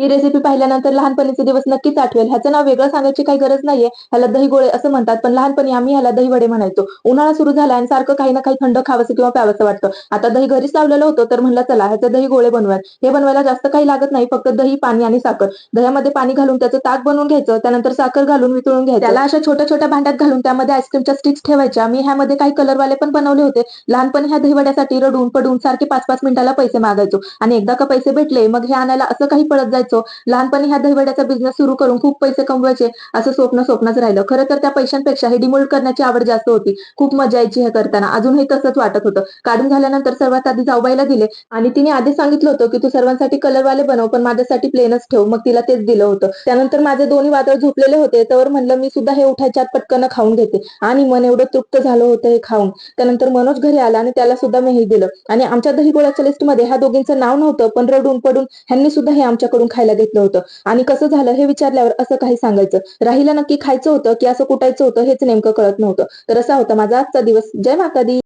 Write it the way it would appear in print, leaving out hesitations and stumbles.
ही recipe पाहिल्यानंतर लहानपणीचे दिवस नक्कीच आठवेल. ह्याचं नाव वेगळं सांगायची काही गरज नाहीये. ह्याला दही गोळे असं म्हणतात, पण लहानपणी आम्ही ह्याला दही वडे म्हणायचो. उन्हाळा सुरू झाला आणि सारखं काही ना काही थंड खावंसं किंवा प्यावंसं वाटतं. आता दही घरीच लावलेलं होतं, तर म्हणलं चला ह्याचे दही गोळे बनवूयात. हे बनवायला जास्त काही लागत नाही, फक्त दही, पाणी आणि साखर. दह्यामध्ये पाणी घालून त्याचं ताक बनवून घ्यायचं, त्यानंतर साखर घालून वितळून घ्यायचं. त्याला अशा छोट्या छोट्या भांड्यात घालून त्यामध्ये आईस्क्रीमच्या स्टिक्स ठेवायच्या. मी ह्यामध्ये काही कलरवाले पण बनवले होते. लहानपणी ह्या दहीवड्यासाठी रडून पडून सारखे 5-5 मिनिटाला पैसे मागायचो आणि एकदा का पैसे भेटले मग हे आणायला असं काही पळत जायचो. लहानपणी ह्या दहीवड्याचा बिझनेस सुरू करून खूप पैसे कमवायचे असं स्वप्नच राहिलं. खरं तर त्या पैशांपेक्षा हे डिमोल्ड करण्याची आवड जास्त होती. खूप मजा यायची हे करताना. अजूनही तसंच वाटत होतं. काढून झाल्यानंतर सर्वात आधी जाऊबाईला दिले आणि तिने आधी सांगितलं होतं की तू सर्वांसाठी कलरवाले बनव, पण माझ्यासाठी प्लेनच ठेव. मग तिला तेच दिलं होतं. त्यानंतर माझे दोन्ही वादळ झोपलेले होते, तर म्हणलं मी सुद्धा हे उठायच्या आत पटकन खाऊन घेते आणि मन एवढं तृप्त झालं होतं हे खाऊन. त्यानंतर मनोज घरी आला आणि त्याला सुद्धा मी हे दिलं आणि आमच्या दही गोळ्याच्या लिस्टमध्ये ह्या दोघींचं नाव नव्हतं, पण रडून पडून ह्यांनी सुद्धा हे आमच्याकडून खायला घेतलं होतं. आणि कसं झालं हे विचारल्यावर असं काही सांगायचं. राहिलं नक्की खायचं होतं की असं कुटायचं होतं हेच नेमकं कळत नव्हतं. तर असा होता माझा आजचा दिवस. जय माता दी.